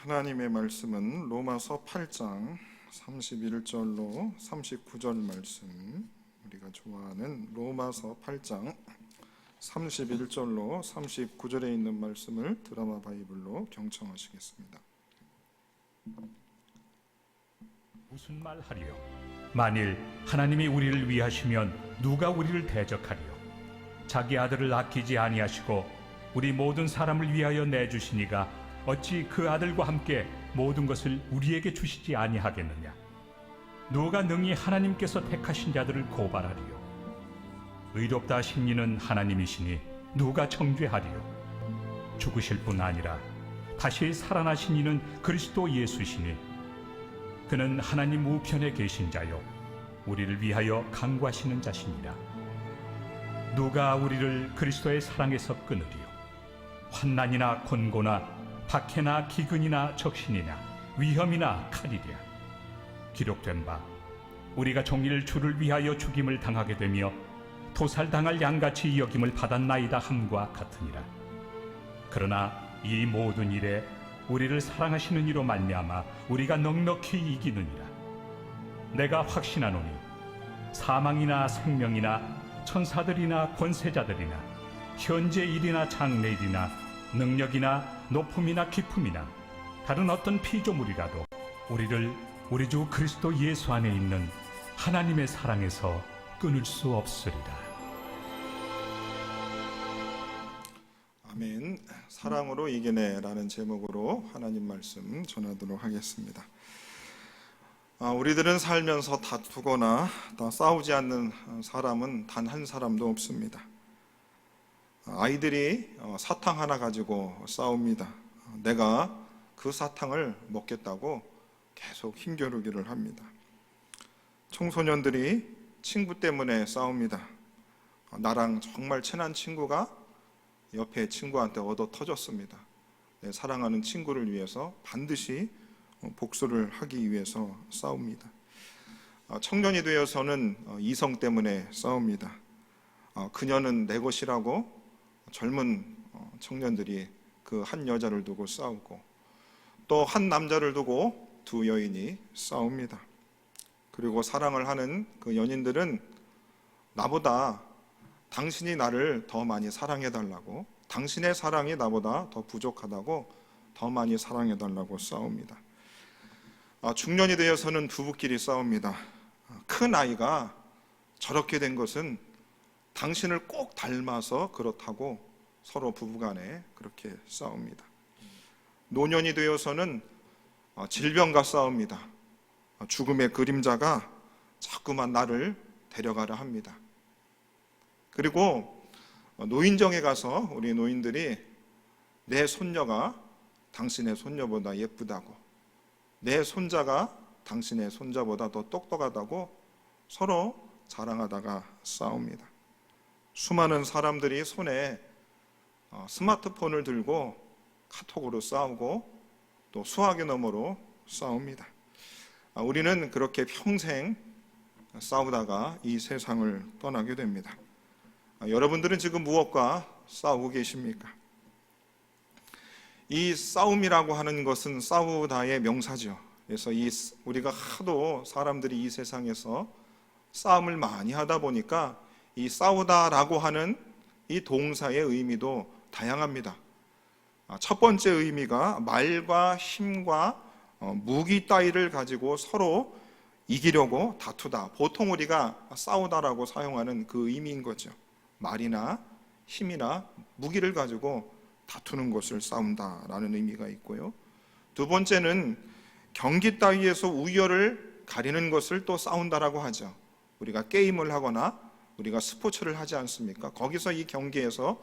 하나님의 말씀은 로마서 8장 31절로 39절 말씀, 우리가 좋아하는 로마서 8장 31절로 39절에 있는 말씀을 드라마 바이블로 경청하시겠습니다. 무슨 말 하리요? 만일 하나님이 우리를 위하시면 누가 우리를 대적하리요? 자기 아들을 아끼지 아니하시고 우리 모든 사람을 위하여 내주시니가 어찌 그 아들과 함께 모든 것을 우리에게 주시지 아니하겠느냐? 누가 능히 하나님께서 택하신 자들을 고발하리요? 의롭다 하신 이는 하나님이시니 누가 정죄하리요? 죽으실 뿐 아니라 다시 살아나신 이는 그리스도 예수시니 그는 하나님 우편에 계신 자요 우리를 위하여 간구하시는 자시니라. 누가 우리를 그리스도의 사랑에서 끊으리요? 환난이나 곤고나 박해나 기근이나 적신이나 위험이나 칼이랴. 기록된 바 우리가 종일 주를 위하여 죽임을 당하게 되며 도살당할 양같이 여김을 받았나이다 함과 같으니라. 그러나 이 모든 일에 우리를 사랑하시는 이로 말미암아 우리가 넉넉히 이기느니라. 내가 확신하노니 사망이나 생명이나 천사들이나 권세자들이나 현재 일이나 장래일이나 능력이나 높음이나 깊음이나 다른 어떤 피조물이라도 우리를 우리 주 그리스도 예수 안에 있는 하나님의 사랑에서 끊을 수 없으리라. 아멘. 사랑으로 이겨내라는 제목으로 하나님 말씀 전하도록 하겠습니다. 우리들은 살면서 다투거나 싸우지 않는 사람은 단 한 사람도 없습니다. 아이들이 사탕 하나 가지고 싸웁니다. 내가 그 사탕을 먹겠다고 계속 힘겨루기를 합니다. 청소년들이 친구 때문에 싸웁니다. 나랑 정말 친한 친구가 옆에 친구한테 얻어 터졌습니다. 내 사랑하는 친구를 위해서 반드시 복수를 하기 위해서 싸웁니다. 청년이 되어서는 이성 때문에 싸웁니다. 그녀는 내 것이라고 젊은 청년들이 그 한 여자를 두고 싸우고, 또 한 남자를 두고 두 여인이 싸웁니다. 그리고 사랑을 하는 그 연인들은 나보다 당신이 나를 더 많이 사랑해달라고, 당신의 사랑이 나보다 더 부족하다고 더 많이 사랑해달라고 싸웁니다. 중년이 되어서는 부부끼리 싸웁니다. 큰 아이가 저렇게 된 것은 당신을 꼭 닮아서 그렇다고 서로 부부간에 그렇게 싸웁니다. 노년이 되어서는 질병과 싸웁니다. 죽음의 그림자가 자꾸만 나를 데려가려 합니다. 그리고 노인정에 가서 우리 노인들이 내 손녀가 당신의 손녀보다 예쁘다고, 내 손자가 당신의 손자보다 더 똑똑하다고 서로 자랑하다가 싸웁니다. 수많은 사람들이 손에 스마트폰을 들고 카톡으로 싸우고 또 수화기 너머로 싸웁니다. 우리는 그렇게 평생 싸우다가 이 세상을 떠나게 됩니다. 여러분들은 지금 무엇과 싸우고 계십니까? 이 싸움이라고 하는 것은 싸우다의 명사죠. 그래서 우리가 하도 사람들이 이 세상에서 싸움을 많이 하다 보니까 이 싸우다라고 하는 이 동사의 의미도 다양합니다. 첫 번째 의미가 말과 힘과 무기 따위를 가지고 서로 이기려고 다투다. 보통 우리가 싸우다라고 사용하는 그 의미인 거죠. 말이나 힘이나 무기를 가지고 다투는 것을 싸운다라는 의미가 있고요. 두 번째는 경기 따위에서 우열을 가리는 것을 또 싸운다라고 하죠. 우리가 게임을 하거나 우리가 스포츠를 하지 않습니까? 거기서 이 경기에서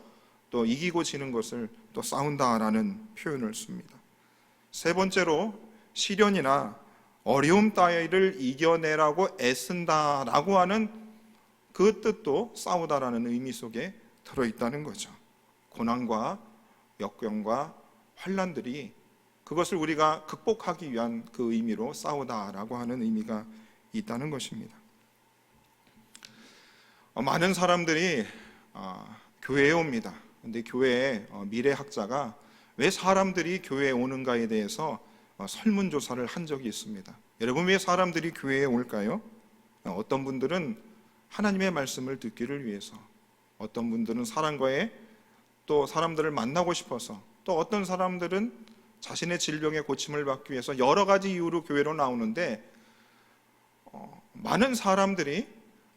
또 이기고 지는 것을 또 싸운다라는 표현을 씁니다. 세 번째로 시련이나 어려움 따위를 이겨내라고 애쓴다라고 하는 그 뜻도 싸우다라는 의미 속에 들어있다는 거죠. 고난과 역경과 환난들이 그것을 우리가 극복하기 위한 그 의미로 싸우다라고 하는 의미가 있다는 것입니다. 많은 사람들이 교회에 옵니다. 근데 교회에 미래학자가 왜 사람들이 교회에 오는가에 대해서 설문조사를 한 적이 있습니다. 여러분, 왜 사람들이 교회에 올까요? 어떤 분들은 하나님의 말씀을 듣기를 위해서, 어떤 분들은 사람과의 또 사람들을 만나고 싶어서, 또 어떤 사람들은 자신의 질병의 고침을 받기 위해서 여러 가지 이유로 교회로 나오는데, 많은 사람들이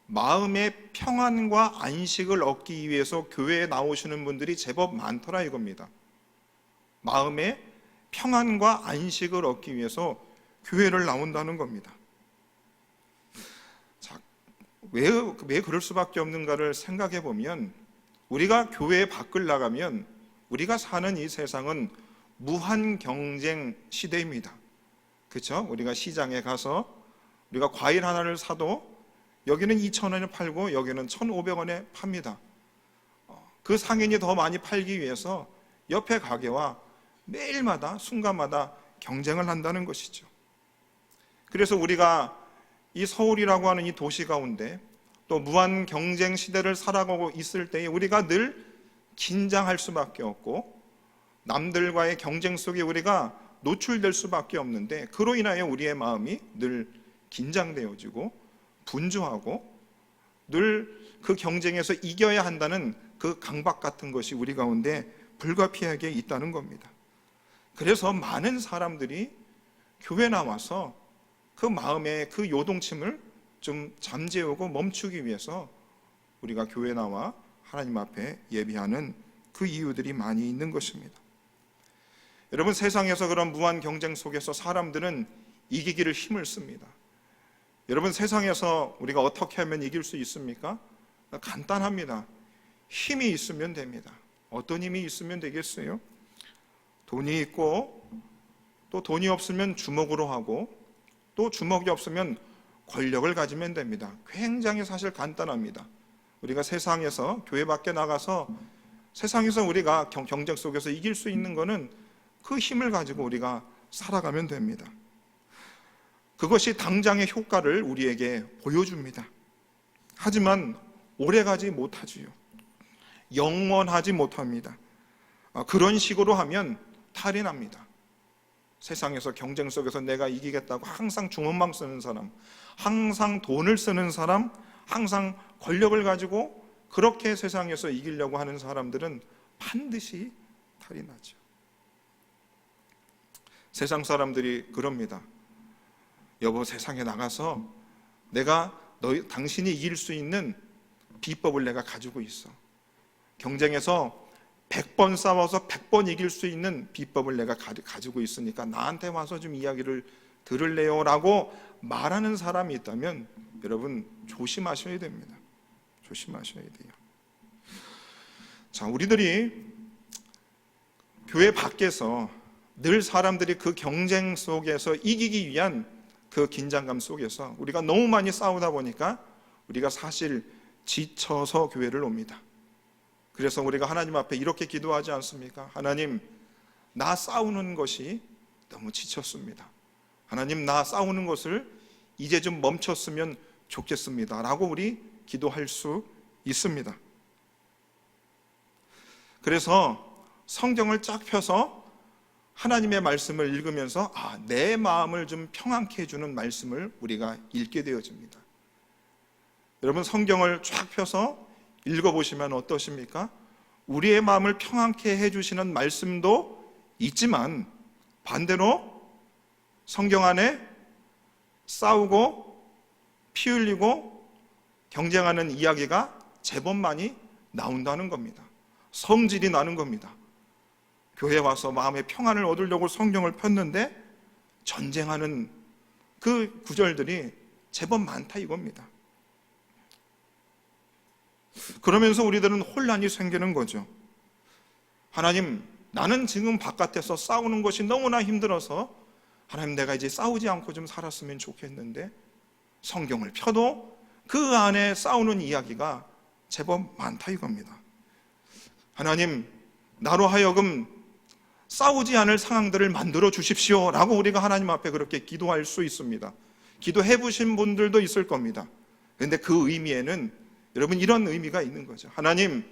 마음의 평안과 안식을 얻기 위해서 교회에 나오시는 분들이 제법 많더라 이겁니다. 마음의 평안과 안식을 얻기 위해서 교회를 나온다는 겁니다. 자, 왜 그럴 수밖에 없는가를 생각해 보면, 우리가 교회 밖을 나가면 우리가 사는 이 세상은 무한 경쟁 시대입니다. 그렇죠? 우리가 시장에 가서 우리가 과일 하나를 사도 여기는 2,000원에 팔고 여기는 1,500원에 팝니다. 그 상인이 더 많이 팔기 위해서 옆에 가게와 매일마다 순간마다 경쟁을 한다는 것이죠. 그래서 우리가 이 서울이라고 하는 이 도시 가운데 또 무한 경쟁 시대를 살아가고 있을 때에 우리가 늘 긴장할 수밖에 없고 남들과의 경쟁 속에 우리가 노출될 수밖에 없는데, 그로 인하여 우리의 마음이 늘 긴장되어지고 분주하고 늘 그 경쟁에서 이겨야 한다는 그 강박 같은 것이 우리 가운데 불가피하게 있다는 겁니다. 그래서 많은 사람들이 교회 나와서 그 마음의 그 요동침을 좀 잠재우고 멈추기 위해서 우리가 교회 나와 하나님 앞에 예배하는 그 이유들이 많이 있는 것입니다. 여러분, 세상에서 그런 무한 경쟁 속에서 사람들은 이기기를 힘을 씁니다. 여러분, 세상에서 우리가 어떻게 하면 이길 수 있습니까? 간단합니다. 힘이 있으면 됩니다. 어떤 힘이 있으면 되겠어요? 돈이 있고, 또 돈이 없으면 주먹으로 하고, 또 주먹이 없으면 권력을 가지면 됩니다. 굉장히 사실 간단합니다. 우리가 세상에서, 교회 밖에 나가서 세상에서 우리가 경쟁 속에서 이길 수 있는 것은 그 힘을 가지고 우리가 살아가면 됩니다. 그것이 당장의 효과를 우리에게 보여줍니다. 하지만 오래가지 못하지요. 영원하지 못합니다. 그런 식으로 하면 탈이 납니다. 세상에서 경쟁 속에서 내가 이기겠다고 항상 주먹만 쓰는 사람, 항상 돈을 쓰는 사람, 항상 권력을 가지고 그렇게 세상에서 이기려고 하는 사람들은 반드시 탈이 나죠. 세상 사람들이 그럽니다. 여보, 세상에 나가서 내가 당신이 이길 수 있는 비법을 내가 가지고 있어. 경쟁에서 100번 싸워서 100번 이길 수 있는 비법을 내가 가지고 있으니까 나한테 와서 좀 이야기를 들을래요? 라고 말하는 사람이 있다면 여러분 조심하셔야 됩니다. 조심하셔야 돼요. 자, 우리들이 교회 밖에서 늘 사람들이 그 경쟁 속에서 이기기 위한 그 긴장감 속에서 우리가 너무 많이 싸우다 보니까 우리가 사실 지쳐서 교회를 옵니다. 그래서 우리가 하나님 앞에 이렇게 기도하지 않습니까? 하나님, 나 싸우는 것이 너무 지쳤습니다. 하나님, 나 싸우는 것을 이제 좀 멈췄으면 좋겠습니다. 라고 우리 기도할 수 있습니다. 그래서 성경을 쫙 펴서 하나님의 말씀을 읽으면서 내 마음을 좀 평안케 해주는 말씀을 우리가 읽게 되어집니다. 여러분, 성경을 쫙 펴서 읽어보시면 어떠십니까? 우리의 마음을 평안케 해주시는 말씀도 있지만 반대로 성경 안에 싸우고 피 흘리고 경쟁하는 이야기가 제법 많이 나온다는 겁니다. 성질이 나는 겁니다. 교회 와서 마음의 평안을 얻으려고 성경을 폈는데 전쟁하는 그 구절들이 제법 많다 이겁니다. 그러면서 우리들은 혼란이 생기는 거죠. 하나님, 나는 지금 바깥에서 싸우는 것이 너무나 힘들어서 하나님, 내가 이제 싸우지 않고 좀 살았으면 좋겠는데 성경을 펴도 그 안에 싸우는 이야기가 제법 많다 이겁니다. 하나님, 나로 하여금 싸우지 않을 상황들을 만들어 주십시오 라고 우리가 하나님 앞에 그렇게 기도할 수 있습니다. 기도해 보신 분들도 있을 겁니다. 그런데 그 의미에는 여러분 이런 의미가 있는 거죠. 하나님,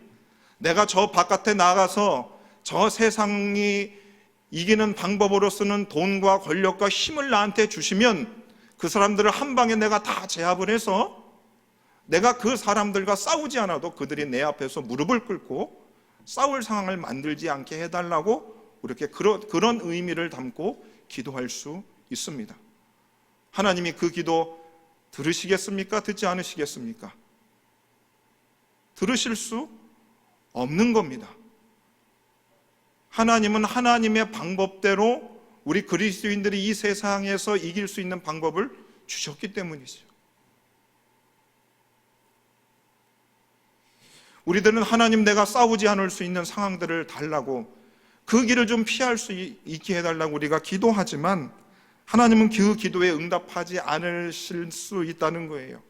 내가 저 바깥에 나가서 저 세상이 이기는 방법으로서는 돈과 권력과 힘을 나한테 주시면 그 사람들을 한 방에 내가 다 제압을 해서 내가 그 사람들과 싸우지 않아도 그들이 내 앞에서 무릎을 꿇고 싸울 상황을 만들지 않게 해달라고 이렇게 그런 의미를 담고 기도할 수 있습니다. 하나님이 그 기도 들으시겠습니까? 듣지 않으시겠습니까? 들으실 수 없는 겁니다. 하나님은 하나님의 방법대로 우리 그리스도인들이 이 세상에서 이길 수 있는 방법을 주셨기 때문이죠. 우리들은 하나님 내가 싸우지 않을 수 있는 상황들을 달라고 그 길을 좀 피할 수 있게 해달라고 우리가 기도하지만 하나님은 그 기도에 응답하지 않으실 수 있다는 거예요.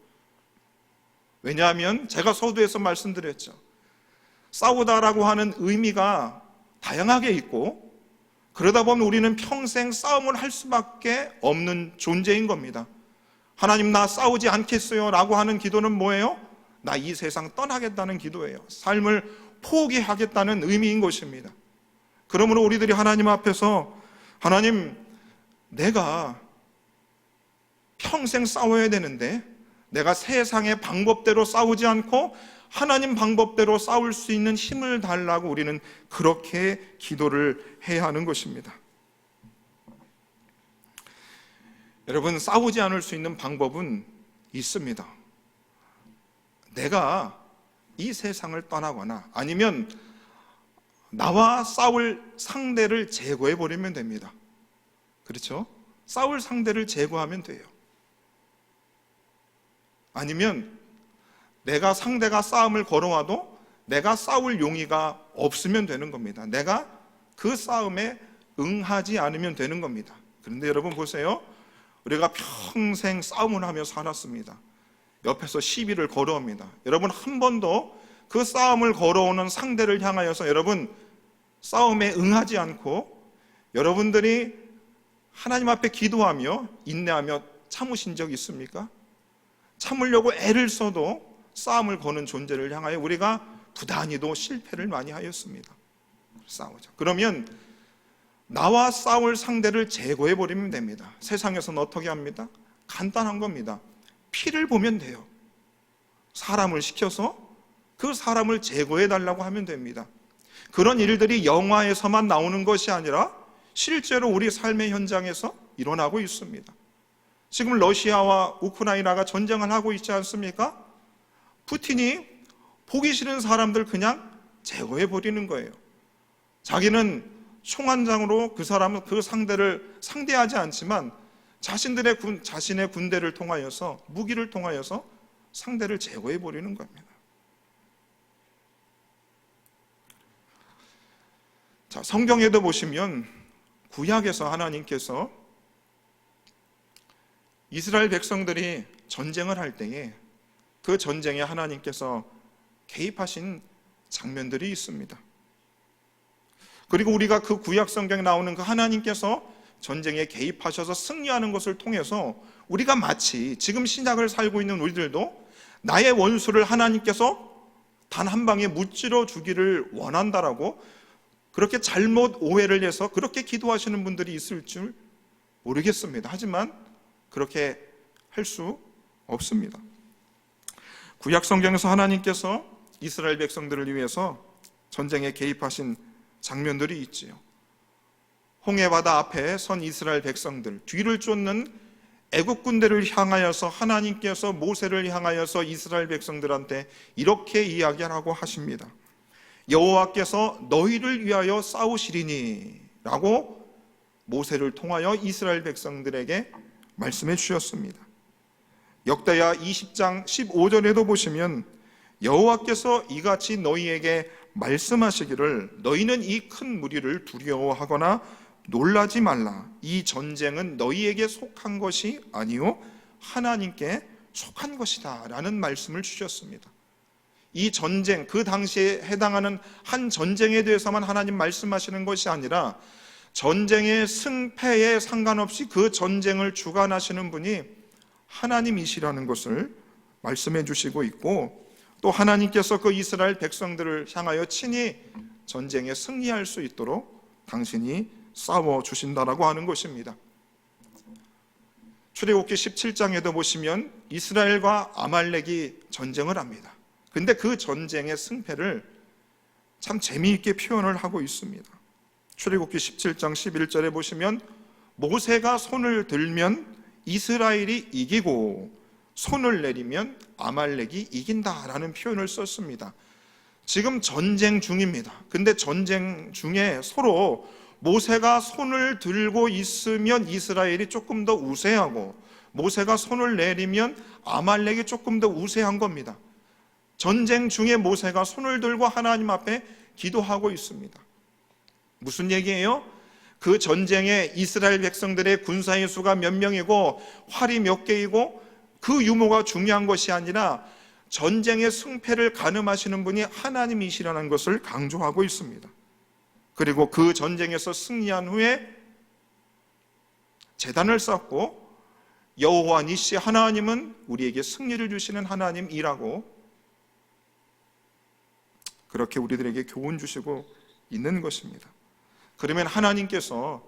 왜냐하면 제가 서두에서 말씀드렸죠. 싸우다라고 하는 의미가 다양하게 있고 그러다 보면 우리는 평생 싸움을 할 수밖에 없는 존재인 겁니다. 하나님 나 싸우지 않겠어요 라고 하는 기도는 뭐예요? 나 이 세상 떠나겠다는 기도예요. 삶을 포기하겠다는 의미인 것입니다. 그러므로 우리들이 하나님 앞에서 하나님 내가 평생 싸워야 되는데 내가 세상의 방법대로 싸우지 않고 하나님 방법대로 싸울 수 있는 힘을 달라고 우리는 그렇게 기도를 해야 하는 것입니다. 여러분, 싸우지 않을 수 있는 방법은 있습니다. 내가 이 세상을 떠나거나 아니면 나와 싸울 상대를 제거해 버리면 됩니다. 그렇죠? 싸울 상대를 제거하면 돼요. 아니면 내가 상대가 싸움을 걸어와도 내가 싸울 용의가 없으면 되는 겁니다. 내가 그 싸움에 응하지 않으면 되는 겁니다. 그런데 여러분 보세요. 우리가 평생 싸움을 하며 살았습니다. 옆에서 시비를 걸어옵니다. 여러분 한 번도 그 싸움을 걸어오는 상대를 향하여서 여러분 싸움에 응하지 않고 여러분들이 하나님 앞에 기도하며 인내하며 참으신 적 있습니까? 참으려고 애를 써도 싸움을 거는 존재를 향하여 우리가 부단히도 실패를 많이 하였습니다. 싸우자. 그러면 나와 싸울 상대를 제거해버리면 됩니다. 세상에서는 어떻게 합니다? 간단한 겁니다. 피를 보면 돼요. 사람을 시켜서 그 사람을 제거해달라고 하면 됩니다. 그런 일들이 영화에서만 나오는 것이 아니라 실제로 우리 삶의 현장에서 일어나고 있습니다. 지금 러시아와 우크라이나가 전쟁을 하고 있지 않습니까? 푸틴이 보기 싫은 사람들 그냥 제거해버리는 거예요. 자기는 총안장으로 그 상대를 상대하지 않지만 자신의 군대를 통하여서 무기를 통하여서 상대를 제거해 버리는 겁니다. 자, 성경에도 보시면 구약에서 하나님께서 이스라엘 백성들이 전쟁을 할 때에 그 전쟁에 하나님께서 개입하신 장면들이 있습니다. 그리고 우리가 그 구약 성경에 나오는 그 하나님께서 전쟁에 개입하셔서 승리하는 것을 통해서 우리가 마치 지금 신약을 살고 있는 우리들도 나의 원수를 하나님께서 단 한 방에 무찌러 주기를 원한다라고 그렇게 잘못 오해를 해서 그렇게 기도하시는 분들이 있을 줄 모르겠습니다. 하지만 그렇게 할 수 없습니다. 구약 성경에서 하나님께서 이스라엘 백성들을 위해서 전쟁에 개입하신 장면들이 있지요. 홍해바다 앞에 선 이스라엘 백성들, 뒤를 쫓는 애국 군대를 향하여서 하나님께서 모세를 향하여서 이스라엘 백성들한테 이렇게 이야기하라고 하십니다. 여호와께서 너희를 위하여 싸우시리니 라고 모세를 통하여 이스라엘 백성들에게 말씀해 주셨습니다. 역대하 20장 15절에도 보시면 여호와께서 이같이 너희에게 말씀하시기를 너희는 이 큰 무리를 두려워하거나 놀라지 말라. 이 전쟁은 너희에게 속한 것이 아니요 하나님께 속한 것이다 라는 말씀을 주셨습니다. 이 전쟁, 그 당시에 해당하는 한 전쟁에 대해서만 하나님 말씀하시는 것이 아니라 전쟁의 승패에 상관없이 그 전쟁을 주관하시는 분이 하나님이시라는 것을 말씀해 주시고 있고, 또 하나님께서 그 이스라엘 백성들을 향하여 친히 전쟁에 승리할 수 있도록 당신이 싸워 주신다라고 하는 것입니다. 출애굽기 17장에도 보시면 이스라엘과 아말렉이 전쟁을 합니다. 근데 그 전쟁의 승패를 참 재미있게 표현을 하고 있습니다. 출애굽기 17장 11절에 보시면 모세가 손을 들면 이스라엘이 이기고 손을 내리면 아말렉이 이긴다라는 표현을 썼습니다. 지금 전쟁 중입니다. 근데 전쟁 중에 서로 모세가 손을 들고 있으면 이스라엘이 조금 더 우세하고 모세가 손을 내리면 아말렉이 조금 더 우세한 겁니다. 전쟁 중에 모세가 손을 들고 하나님 앞에 기도하고 있습니다. 무슨 얘기예요? 그 전쟁에 이스라엘 백성들의 군사의 수가 몇 명이고 활이 몇 개이고 그 유무가 중요한 것이 아니라 전쟁의 승패를 가늠하시는 분이 하나님이시라는 것을 강조하고 있습니다. 그리고 그 전쟁에서 승리한 후에 제단을 쌓고 여호와 니시 하나님은 우리에게 승리를 주시는 하나님이라고 그렇게 우리들에게 교훈 주시고 있는 것입니다. 그러면 하나님께서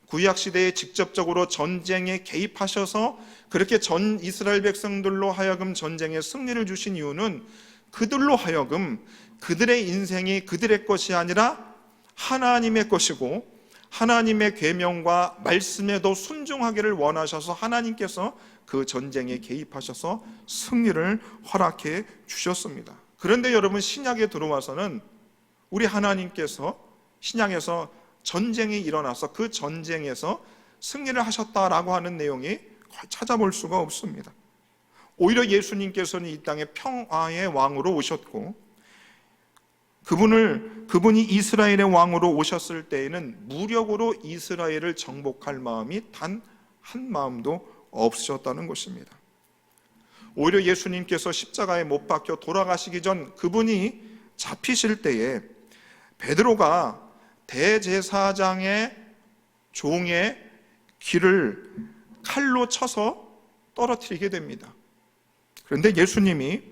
구약시대에 직접적으로 전쟁에 개입하셔서 그렇게 전 이스라엘 백성들로 하여금 전쟁에 승리를 주신 이유는 그들로 하여금 그들의 인생이 그들의 것이 아니라 하나님의 것이고 하나님의 계명과 말씀에도 순종하기를 원하셔서 하나님께서 그 전쟁에 개입하셔서 승리를 허락해 주셨습니다. 그런데 여러분, 신약에 들어와서는 우리 하나님께서 신약에서 전쟁이 일어나서 그 전쟁에서 승리를 하셨다라고 하는 내용이 찾아볼 수가 없습니다. 오히려 예수님께서는 이 땅에 평화의 왕으로 오셨고 그분이 이스라엘의 왕으로 오셨을 때에는 무력으로 이스라엘을 정복할 마음이 단 한 마음도 없으셨다는 것입니다. 오히려 예수님께서 십자가에 못 박혀 돌아가시기 전 그분이 잡히실 때에 베드로가 대제사장의 종의 귀를 칼로 쳐서 떨어뜨리게 됩니다. 그런데 예수님이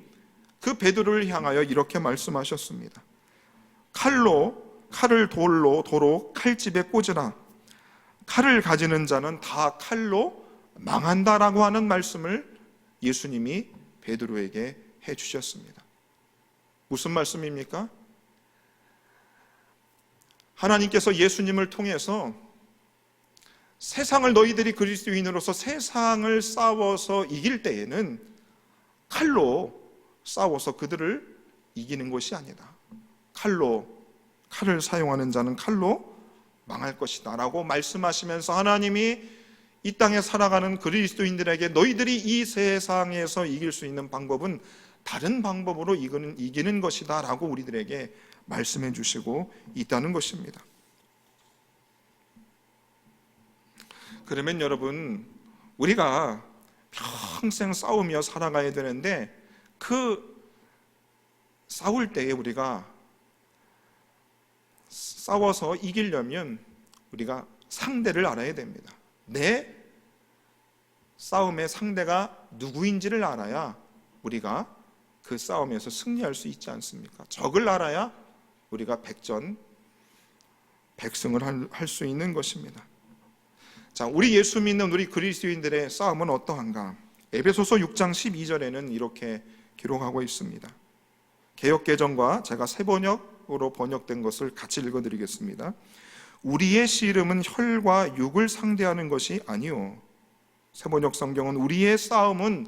그 베드로를 향하여 이렇게 말씀하셨습니다. 칼을 도로 칼집에 꽂으라. 칼을 가지는 자는 다 칼로 망한다라고 하는 말씀을 예수님이 베드로에게 해주셨습니다. 무슨 말씀입니까? 하나님께서 예수님을 통해서 세상을 너희들이 그리스도인으로서 세상을 싸워서 이길 때에는 칼로 싸워서 그들을 이기는 것이 아니다. 칼을 사용하는 자는 칼로 망할 것이다 라고 말씀하시면서 하나님이 이 땅에 살아가는 그리스도인들에게 너희들이 이 세상에서 이길 수 있는 방법은 다른 방법으로 이기는 것이다 라고 우리들에게 말씀해 주시고 있다는 것입니다. 그러면 여러분, 우리가 평생 싸우며 살아가야 되는데 그 싸울 때에 우리가 싸워서 이기려면 우리가 상대를 알아야 됩니다. 내 싸움의 상대가 누구인지를 알아야 우리가 그 싸움에서 승리할 수 있지 않습니까? 적을 알아야 우리가 백승을 할 수 있는 것입니다. 자, 우리 예수 믿는 우리 그리스도인들의 싸움은 어떠한가? 에베소서 6장 12절에는 이렇게 기록하고 있습니다. 개역개정과 제가 새 번역으로 번역된 것을 같이 읽어드리겠습니다. 우리의 씨름은 혈과 육을 상대하는 것이 아니요. 새 번역 성경은 우리의 싸움은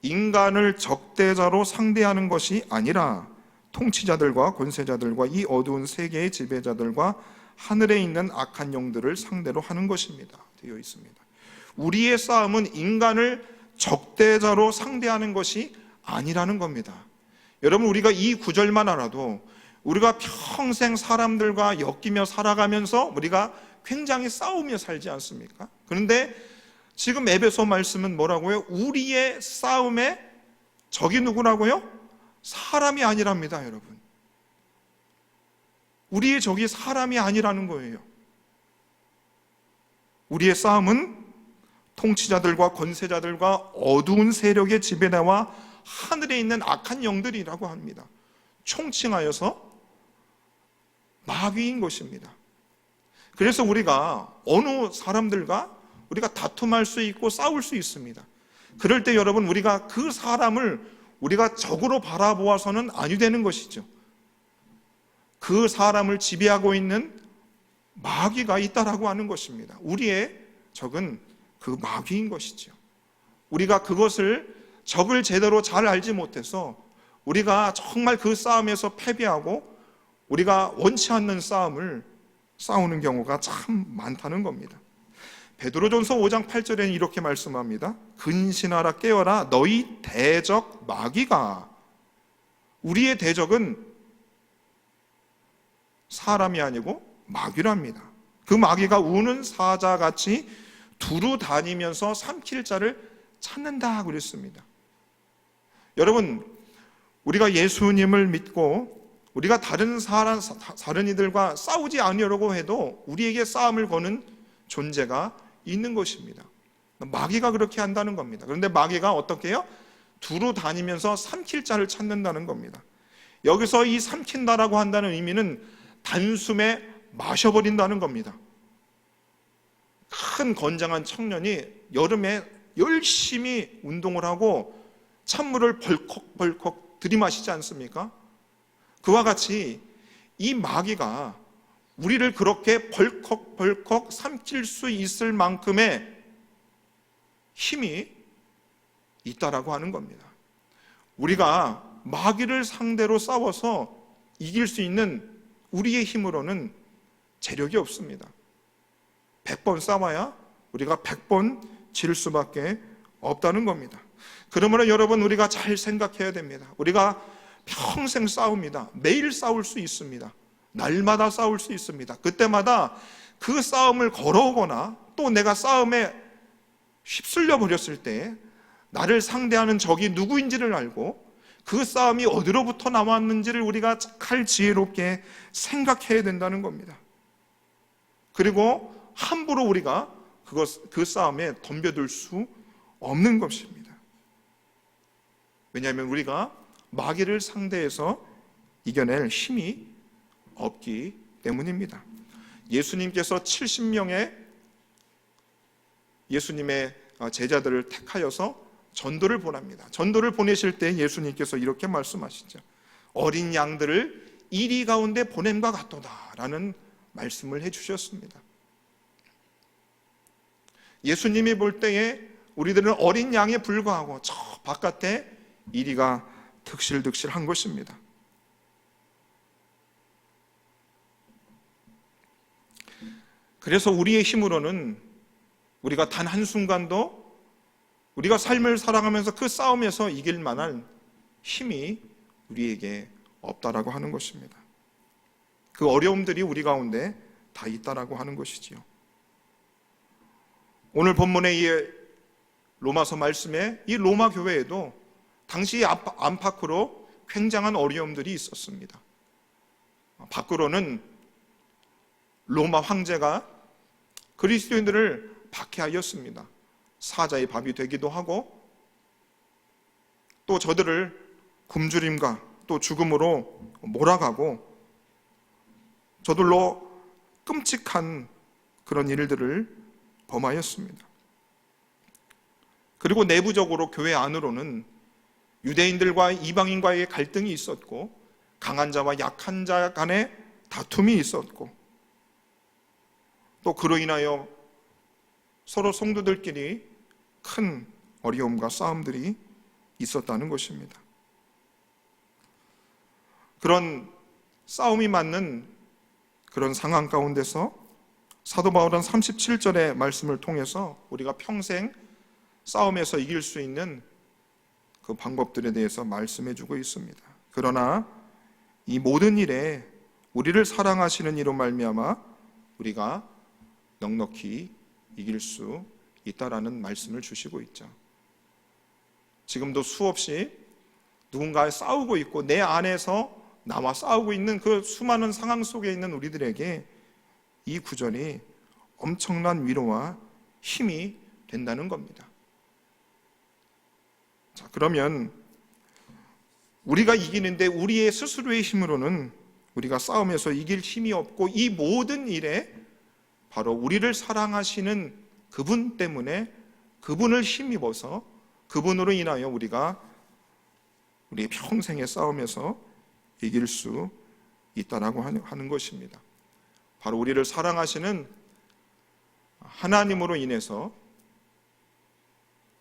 인간을 적대자로 상대하는 것이 아니라 통치자들과 권세자들과 이 어두운 세계의 지배자들과 하늘에 있는 악한 영들을 상대로 하는 것입니다. 되어 있습니다. 우리의 싸움은 인간을 적대자로 상대하는 것이 아니라는 겁니다. 여러분, 우리가 이 구절만 알아도 우리가 평생 사람들과 엮이며 살아가면서 우리가 굉장히 싸우며 살지 않습니까? 그런데 지금 에베소 말씀은 뭐라고요? 우리의 싸움의 적이 누구라고요? 사람이 아니랍니다, 여러분. 우리의 적이 사람이 아니라는 거예요. 우리의 싸움은 통치자들과 권세자들과 어두운 세력의 지배자와 하늘에 있는 악한 영들이라고 합니다. 총칭하여서 마귀인 것입니다. 그래서 우리가 어느 사람들과 우리가 다툼할 수 있고 싸울 수 있습니다. 그럴 때 여러분, 우리가 그 사람을 우리가 적으로 바라보아서는 아니 되는 것이죠. 그 사람을 지배하고 있는 마귀가 있다라고 하는 것입니다. 우리의 적은 그 마귀인 것이죠. 우리가 그것을 적을 제대로 잘 알지 못해서 우리가 정말 그 싸움에서 패배하고 우리가 원치 않는 싸움을 싸우는 경우가 참 많다는 겁니다. 베드로전서 5장 8절에는 이렇게 말씀합니다. 근신하라 깨어라 너희 대적 마귀가. 우리의 대적은 사람이 아니고 마귀랍니다. 그 마귀가 우는 사자같이 두루 다니면서 삼킬 자를 찾는다 그랬습니다. 여러분, 우리가 예수님을 믿고 우리가 다른 이들과 싸우지 않으려고 해도 우리에게 싸움을 거는 존재가 있는 것입니다. 마귀가 그렇게 한다는 겁니다. 그런데 마귀가 어떻게 해요? 두루 다니면서 삼킬 자를 찾는다는 겁니다. 여기서 이 삼킨다라고 한다는 의미는 단숨에 마셔버린다는 겁니다. 큰 건장한 청년이 여름에 열심히 운동을 하고 찬물을 벌컥벌컥 들이마시지 않습니까? 그와 같이 이 마귀가 우리를 그렇게 벌컥벌컥 삼킬 수 있을 만큼의 힘이 있다라고 하는 겁니다. 우리가 마귀를 상대로 싸워서 이길 수 있는 우리의 힘으로는 재력이 없습니다. 100번 싸워야 우리가 100번 질 수밖에 없다는 겁니다. 그러므로 여러분, 우리가 잘 생각해야 됩니다. 우리가 평생 싸웁니다. 매일 싸울 수 있습니다. 날마다 싸울 수 있습니다. 그때마다 그 싸움을 걸어오거나 또 내가 싸움에 휩쓸려 버렸을 때 나를 상대하는 적이 누구인지를 알고 그 싸움이 어디로부터 나왔는지를 우리가 잘 지혜롭게 생각해야 된다는 겁니다. 그리고 함부로 우리가 그 싸움에 덤벼들 수 없는 것입니다. 왜냐하면 우리가 마귀를 상대해서 이겨낼 힘이 없기 때문입니다. 예수님께서 70명의 예수님의 제자들을 택하여서 전도를 보냅니다. 전도를 보내실 때 예수님께서 이렇게 말씀하시죠. 어린 양들을 이리 가운데 보냄과 같도다라는 말씀을 해주셨습니다. 예수님이 볼 때에 우리들은 어린 양에 불과하고 저 바깥에 이리가 득실득실한 것입니다. 그래서 우리의 힘으로는 우리가 단 한순간도 우리가 삶을 살아가면서 그 싸움에서 이길 만한 힘이 우리에게 없다라고 하는 것입니다. 그 어려움들이 우리 가운데 다 있다라고 하는 것이지요. 오늘 본문의 이 로마서 말씀에 이 로마 교회에도 당시 안팎으로 굉장한 어려움들이 있었습니다. 밖으로는 로마 황제가 그리스도인들을 박해하였습니다. 사자의 밥이 되기도 하고 또 저들을 굶주림과 또 죽음으로 몰아가고 저들로 끔찍한 그런 일들을 범하였습니다. 그리고 내부적으로 교회 안으로는 유대인들과 이방인과의 갈등이 있었고 강한 자와 약한 자 간의 다툼이 있었고 또 그로 인하여 서로 성도들끼리 큰 어려움과 싸움들이 있었다는 것입니다. 그런 싸움이 맞는 그런 상황 가운데서 사도 바울은 37절의 말씀을 통해서 우리가 평생 싸움에서 이길 수 있는 그 방법들에 대해서 말씀해 주고 있습니다. 그러나 이 모든 일에 우리를 사랑하시는 이로 말미암아 우리가 넉넉히 이길 수 있다라는 말씀을 주시고 있죠. 지금도 수없이 누군가와 싸우고 있고 내 안에서 나와 싸우고 있는 그 수많은 상황 속에 있는 우리들에게 이 구절이 엄청난 위로와 힘이 된다는 겁니다. 자, 그러면 우리가 이기는데 우리의 스스로의 힘으로는 우리가 싸움에서 이길 힘이 없고 이 모든 일에 바로 우리를 사랑하시는 그분 때문에 그분을 힘입어서 그분으로 인하여 우리가 우리의 평생의 싸움에서 이길 수 있다라고 하는 것입니다. 바로 우리를 사랑하시는 하나님으로 인해서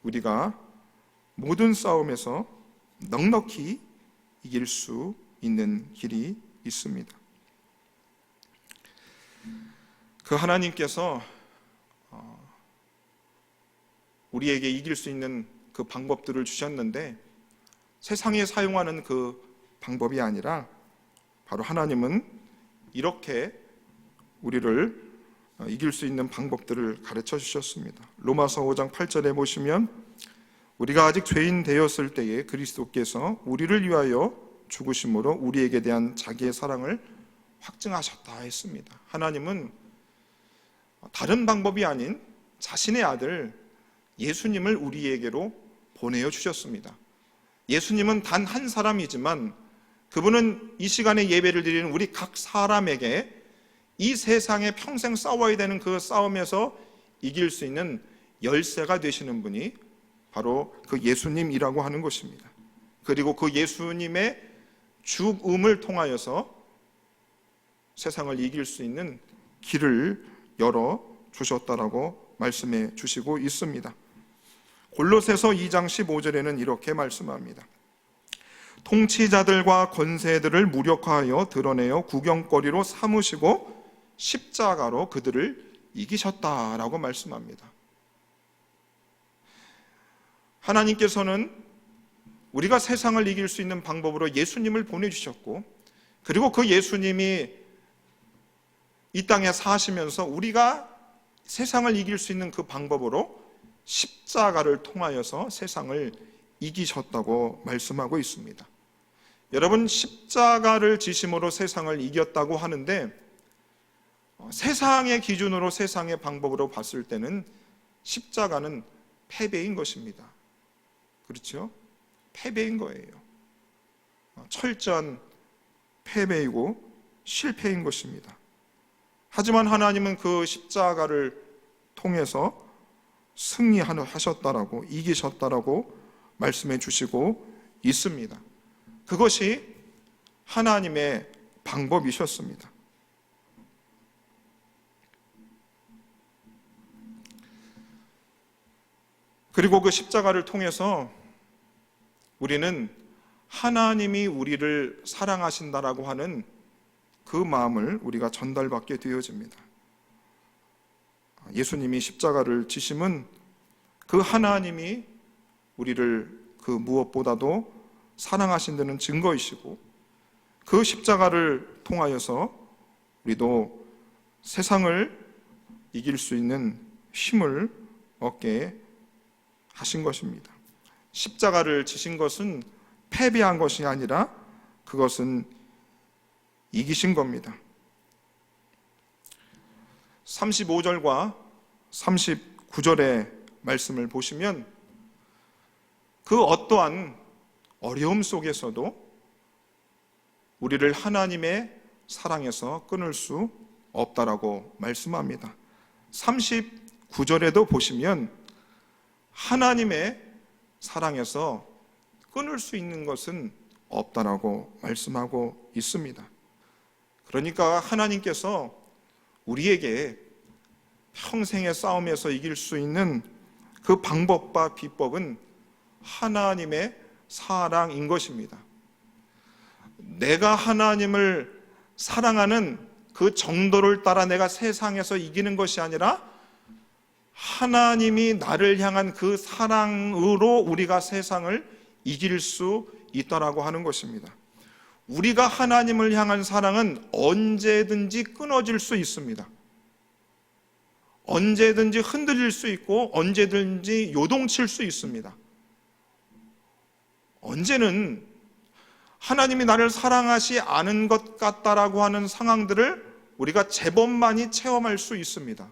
우리가 모든 싸움에서 넉넉히 이길 수 있는 길이 있습니다. 그 하나님께서 우리에게 이길 수 있는 그 방법들을 주셨는데 세상에 사용하는 그 방법이 아니라 바로 하나님은 이렇게 우리를 이길 수 있는 방법들을 가르쳐 주셨습니다. 로마서 5장 8절에 보시면 우리가 아직 죄인 되었을 때에 그리스도께서 우리를 위하여 죽으심으로 우리에게 대한 자기의 사랑을 확증하셨다 했습니다. 하나님은 다른 방법이 아닌 자신의 아들 예수님을 우리에게로 보내어 주셨습니다. 예수님은 단 한 사람이지만 그분은 이 시간에 예배를 드리는 우리 각 사람에게 이 세상에 평생 싸워야 되는 그 싸움에서 이길 수 있는 열쇠가 되시는 분이 바로 그 예수님이라고 하는 것입니다. 그리고 그 예수님의 죽음을 통하여서 세상을 이길 수 있는 길을 열어 주셨다라고 말씀해 주시고 있습니다. 골로새서 2장 15절에는 이렇게 말씀합니다. 통치자들과 권세들을 무력화하여 드러내어 구경거리로 삼으시고 십자가로 그들을 이기셨다라고 말씀합니다. 하나님께서는 우리가 세상을 이길 수 있는 방법으로 예수님을 보내주셨고 그리고 그 예수님이 이 땅에 사시면서 우리가 세상을 이길 수 있는 그 방법으로 십자가를 통하여서 세상을 이기셨다고 말씀하고 있습니다. 여러분, 십자가를 지심으로 세상을 이겼다고 하는데 세상의 기준으로 세상의 방법으로 봤을 때는 십자가는 패배인 것입니다. 그렇죠? 패배인 거예요. 철저한 패배이고 실패인 것입니다. 하지만 하나님은 그 십자가를 통해서 승리하셨다라고 이기셨다라고 말씀해 주시고 있습니다. 그것이 하나님의 방법이셨습니다. 그리고 그 십자가를 통해서 우리는 하나님이 우리를 사랑하신다라고 하는 그 마음을 우리가 전달받게 되어집니다. 예수님이 십자가를 지심은 그 하나님이 우리를 그 무엇보다도 사랑하신다는 증거이시고 그 십자가를 통하여서 우리도 세상을 이길 수 있는 힘을 얻게 하신 것입니다. 십자가를 지신 것은 패배한 것이 아니라 그것은 이기신 겁니다. 35절과 39절의 말씀을 보시면 그 어떠한 어려움 속에서도 우리를 하나님의 사랑에서 끊을 수 없다라고 말씀합니다. 39절에도 보시면 하나님의 사랑에서 끊을 수 있는 것은 없다라고 말씀하고 있습니다. 그러니까 하나님께서 우리에게 평생의 싸움에서 이길 수 있는 그 방법과 비법은 하나님의 사랑인 것입니다. 내가 하나님을 사랑하는 그 정도를 따라 내가 세상에서 이기는 것이 아니라 하나님이 나를 향한 그 사랑으로 우리가 세상을 이길 수 있다라고 하는 것입니다. 우리가 하나님을 향한 사랑은 언제든지 끊어질 수 있습니다. 언제든지 흔들릴 수 있고 언제든지 요동칠 수 있습니다. 언제는 하나님이 나를 사랑하지 않은 것 같다라고 하는 상황들을 우리가 제법 많이 체험할 수 있습니다.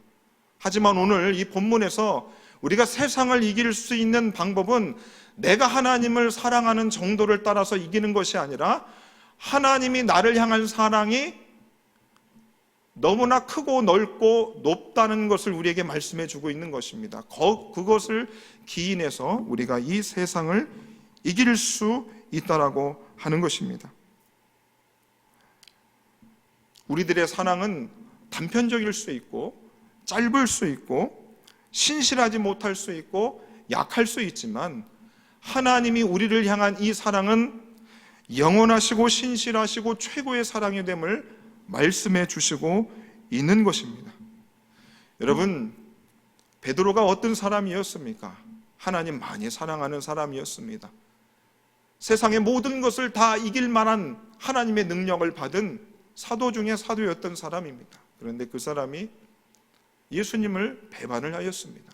하지만 오늘 이 본문에서 우리가 세상을 이길 수 있는 방법은 내가 하나님을 사랑하는 정도를 따라서 이기는 것이 아니라 하나님이 나를 향한 사랑이 너무나 크고 넓고 높다는 것을 우리에게 말씀해 주고 있는 것입니다. 그것을 기인해서 우리가 이 세상을 이길 수 있다라고 하는 것입니다. 우리들의 사랑은 단편적일 수 있고 짧을 수 있고 신실하지 못할 수 있고 약할 수 있지만, 하나님이 우리를 향한 이 사랑은 영원하시고 신실하시고 최고의 사랑이 됨을 말씀해 주시고 있는 것입니다. 여러분, 베드로가 어떤 사람이었습니까? 하나님 많이 사랑하는 사람이었습니다. 세상의 모든 것을 다 이길 만한 하나님의 능력을 받은 사도 중에 사도였던 사람입니다. 그런데 그 사람이 예수님을 배반을 하였습니다.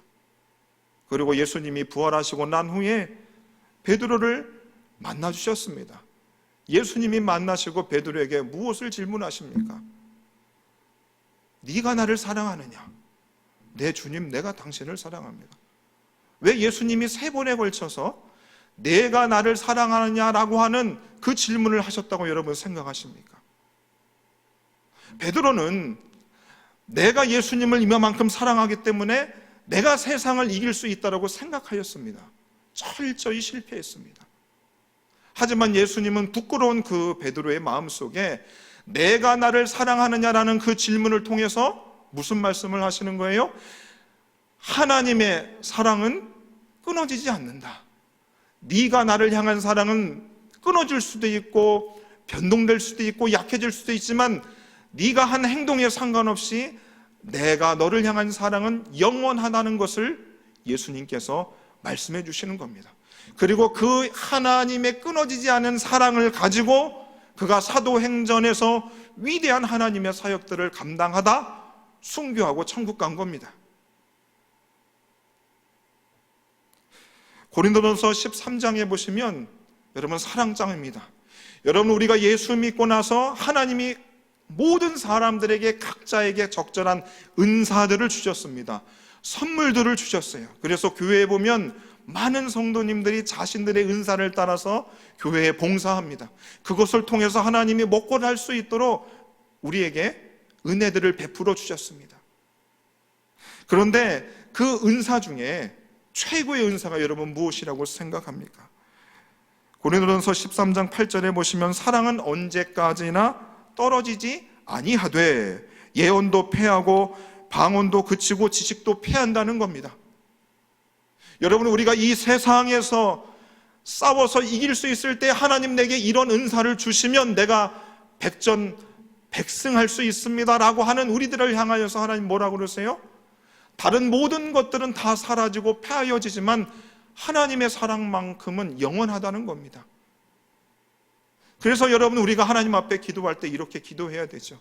그리고 예수님이 부활하시고 난 후에 베드로를 만나 주셨습니다. 예수님이 만나시고 베드로에게 무엇을 질문하십니까? 네가 나를 사랑하느냐? 네, 주님, 내가 당신을 사랑합니다. 왜 예수님이 3번에 걸쳐서 내가 나를 사랑하느냐라고 하는 그 질문을 하셨다고 여러분 생각하십니까? 베드로는 내가 예수님을 이만큼 사랑하기 때문에 내가 세상을 이길 수 있다고 생각하였습니다. 철저히 실패했습니다. 하지만 예수님은 부끄러운 그 베드로의 마음속에 내가 나를 사랑하느냐라는 그 질문을 통해서 무슨 말씀을 하시는 거예요? 하나님의 사랑은 끊어지지 않는다. 네가 나를 향한 사랑은 끊어질 수도 있고 변동될 수도 있고 약해질 수도 있지만, 네가 한 행동에 상관없이 내가 너를 향한 사랑은 영원하다는 것을 예수님께서 말씀해 주시는 겁니다. 그리고 그 하나님의 끊어지지 않은 사랑을 가지고 그가 사도행전에서 위대한 하나님의 사역들을 감당하다 순교하고 천국 간 겁니다. 고린도전서 13장에 보시면 여러분 사랑장입니다. 여러분, 우리가 예수 믿고 나서 하나님이 모든 사람들에게 각자에게 적절한 은사들을 주셨습니다. 선물들을 주셨어요. 그래서 교회에 보면 많은 성도님들이 자신들의 은사를 따라서 교회에 봉사합니다. 그것을 통해서 하나님이 먹고 살 수 있도록 우리에게 은혜들을 베풀어 주셨습니다. 그런데 그 은사 중에 최고의 은사가 여러분 무엇이라고 생각합니까? 고린도전서 13장 8절에 보시면 사랑은 언제까지나 떨어지지 아니하되 예언도 패하고 방언도 그치고 지식도 패한다는 겁니다. 여러분, 우리가 이 세상에서 싸워서 이길 수 있을 때 하나님 내게 이런 은사를 주시면 내가 백전백승할 수 있습니다 라고 하는 우리들을 향하여서 하나님 뭐라고 그러세요? 다른 모든 것들은 다 사라지고 패하여지지만 하나님의 사랑만큼은 영원하다는 겁니다. 그래서 여러분, 우리가 하나님 앞에 기도할 때 이렇게 기도해야 되죠.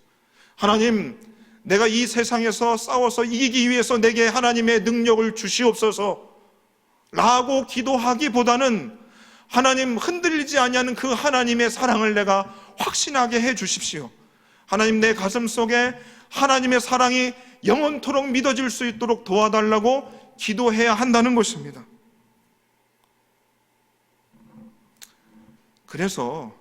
하나님, 내가 이 세상에서 싸워서 이기기 위해서 내게 하나님의 능력을 주시옵소서 라고 기도하기보다는 하나님, 흔들리지 아니하는 그 하나님의 사랑을 내가 확신하게 해 주십시오. 하나님, 내 가슴 속에 하나님의 사랑이 영원토록 믿어질 수 있도록 도와달라고 기도해야 한다는 것입니다. 그래서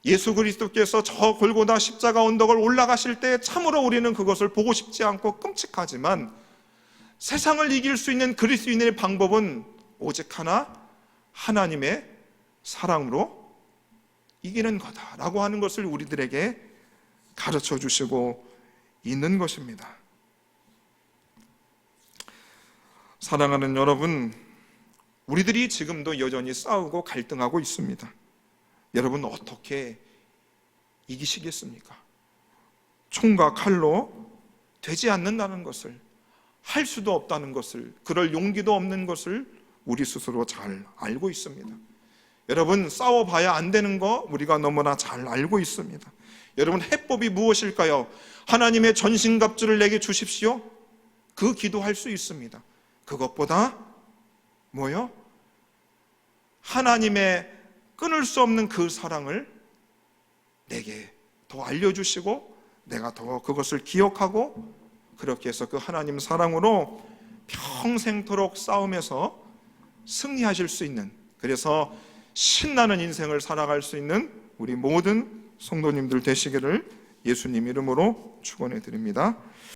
예수 그리스도께서 저 골고다 십자가 언덕을 올라가실 때 참으로 우리는 그것을 보고 싶지 않고 끔찍하지만, 세상을 이길 수 있는 그리스도인의 방법은 오직 하나, 하나님의 사랑으로 이기는 거다라고 하는 것을 우리들에게 가르쳐 주시고 있는 것입니다. 사랑하는 여러분, 우리들이 지금도 여전히 싸우고 갈등하고 있습니다. 여러분, 어떻게 이기시겠습니까? 총과 칼로 되지 않는다는 것을, 할 수도 없다는 것을, 그럴 용기도 없는 것을 우리 스스로 잘 알고 있습니다. 여러분, 싸워봐야 안 되는 거 우리가 너무나 잘 알고 있습니다. 여러분, 해법이 무엇일까요? 하나님의 전신갑주를 내게 주십시오. 그 기도할 수 있습니다. 그것보다 뭐요? 하나님의 끊을 수 없는 그 사랑을 내게 더 알려주시고 내가 더 그것을 기억하고 그렇게 해서 그 하나님 사랑으로 평생토록 싸움에서 승리하실 수 있는, 그래서 신나는 인생을 살아갈 수 있는 우리 모든 성도님들 되시기를 예수님 이름으로 축원해 드립니다.